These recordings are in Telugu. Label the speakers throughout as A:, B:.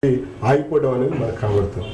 A: ఆగిపోవడం అనేది మనకు కనబడుతుంది.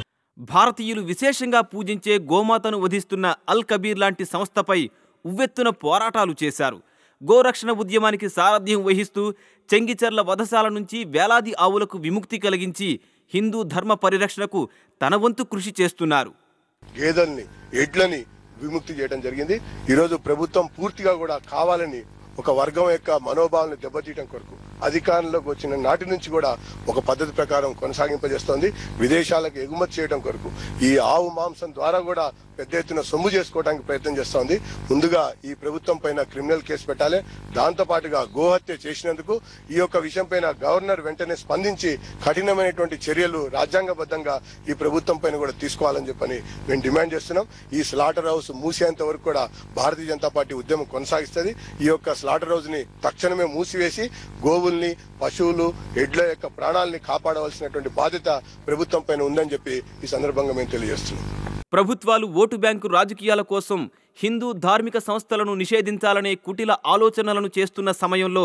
B: భారతీయులు విశేషంగా పూజించే గోమాతను వధిస్తున్న అల్ కబీర్ లాంటి సంస్థపై ఉవ్వెత్తున పోరాటాలు చేశారు. గోరక్షణ ఉద్యమానికి సారథ్యం వహిస్తూ చెంగిచెర్ల వధశాల నుంచి వేలాది ఆవులకు విముక్తి కలిగించి హిందూ ధర్మ పరిరక్షణకు తన వంతు కృషి చేస్తున్నారు.
C: గేదెల్ని ఎడ్లని విముక్తి చేయడం జరిగింది. ఈరోజు ప్రభుత్వం పూర్తిగా కూడా కావాలని ఒక వర్గం యొక్క మనోభావాలను దెబ్బతీయడం కొరకు అధికారంలోకి వచ్చిన నాటి నుంచి కూడా ఒక పద్ధతి ప్రకారం కొనసాగింపజేస్తోంది. విదేశాలకు ఎగుమతి చేయడం కొరకు ఈ ఆవు మాంసం ద్వారా కూడా పెద్ద ఎత్తున సొమ్ము చేసుకోవడానికి ప్రయత్నం చేస్తోంది. ముందుగా ఈ ప్రభుత్వం పైన క్రిమినల్ కేసు పెట్టాలి. దాంతో పాటుగా గోహత్య చేసినందుకు ఈ యొక్క విషయం పైన గవర్నర్ వెంటనే స్పందించి కఠినమైనటువంటి చర్యలు రాజ్యాంగబద్ధంగా ఈ ప్రభుత్వం పైన కూడా తీసుకోవాలని చెప్పని మేము డిమాండ్ చేస్తున్నాం. ఈ స్లాటర్ హౌస్ మూసేంత వరకు కూడా భారతీయ జనతా పార్టీ ఉద్యమం కొనసాగిస్తుంది. ఈ యొక్క స్లాటర్ హౌస్ ని తక్షణమే మూసివేసి గోవుల్ని, పశువులు, ఎడ్ల యొక్క ప్రాణాలని కాపాడవలసినటువంటి బాధ్యత ప్రభుత్వం పైన ఉందని చెప్పి ఈ సందర్భంగా మేము తెలియజేస్తున్నాం.
B: ప్రభుత్వాలు ఓటు బ్యాంకు రాజకీయాల కోసం హిందూ ధార్మిక సంస్థలను నిషేధించాలనే కుటిల ఆలోచనలను చేస్తున్న సమయంలో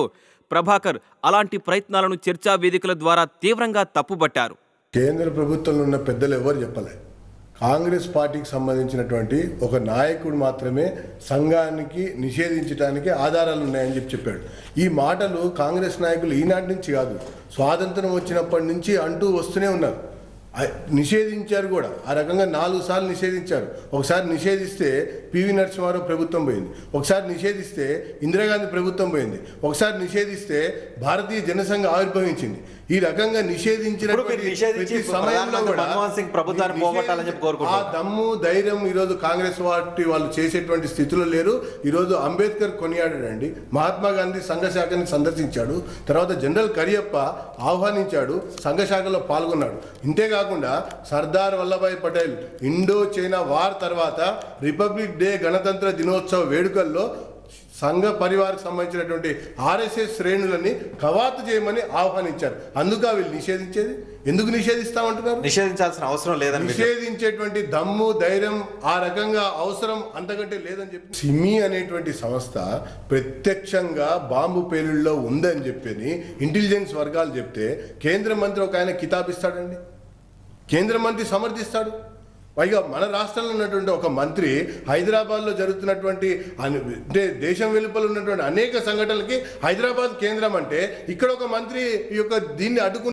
B: ప్రభాకర్ అలాంటి ప్రయత్నాలను చర్చా వేదికల ద్వారా తీవ్రంగా తప్పుబట్టారు.
A: కేంద్ర ప్రభుత్వంలో ఉన్న పెద్దలు ఎవరు చెప్పలే. కాంగ్రెస్ పార్టీకి సంబంధించినటువంటి ఒక నాయకుడు మాత్రమే సంఘానికి నిషేధించడానికి ఆధారాలు ఉన్నాయని చెప్పాడు. ఈ మాటలు కాంగ్రెస్ నాయకులు ఈనాటి నుంచి కాదు, స్వాతంత్రం వచ్చినప్పటి నుంచి అంటూ వస్తూనే ఉన్నారు. నిషేధించారు కూడా. ఆ రకంగా 4 సార్లు నిషేధించారు. ఒకసారి నిషేధిస్తే పివి నరసింహారావు ప్రభుత్వం పోయింది, ఒకసారి నిషేధిస్తే ఇందిరాగాంధీ ప్రభుత్వం పోయింది, ఒకసారి నిషేధిస్తే భారతీయ జనసంఘ ఆవిర్భవించింది. ఈ రకంగా నిషేధించిన సమయంలో కూడా ఆ దమ్ము ధైర్యం ఈరోజు కాంగ్రెస్ పార్టీ వాళ్ళు చేసేటువంటి స్థితిలో లేరు. ఈరోజు అంబేద్కర్ కొనియాడాడండి, మహాత్మా గాంధీ సంఘశాఖని సందర్శించాడు, తర్వాత జనరల్ కరియప్ప ఆహ్వానించాడు, సంఘశాఖలో పాల్గొన్నాడు. ఇంతేకాకుండా Sardar Vallabhbhai Patel Indo China war తర్వాత రిపబ్లిక్ డే గణతంత్ర దినోత్సవ వేడుకల్లో సంఘ పరివారకు సంబంధించినటువంటి ఆర్ఎస్ఎస్ శ్రేణులని కవాతు చేయమని ఆహ్వానించారు. అందుకు వీళ్ళు నిషేధించేది. ఎందుకు నిషేధిస్తామంటున్నారు?
D: నిషేధించాల్సిన అవసరం లేదని,
A: నిషేధించేటువంటి దమ్ము ధైర్యం ఆ రకంగా అవసరం అంతకంటే లేదని చెప్పి సిమి అనేటువంటి సంస్థ ప్రత్యక్షంగా బాంబు పేలుళ్ళలో ఉందని చెప్పి ఇంటెలిజెన్స్ వర్గాలు చెప్తే కేంద్ర మంత్రి ఒక ఆయన కితాబిస్తాడండి, కేంద్ర మంత్రి సమర్థిస్తాడు. పైగా మన రాష్ట్రంలో ఉన్నటువంటి ఒక మంత్రి హైదరాబాద్లో జరుగుతున్నటువంటి అంటే దేశం వెలుపల ఉన్నటువంటి అనేక సంఘటనలకి హైదరాబాద్ కేంద్రం అంటే ఇక్కడ ఒక మంత్రి ఈ యొక్క దీన్ని అడ్డుకుని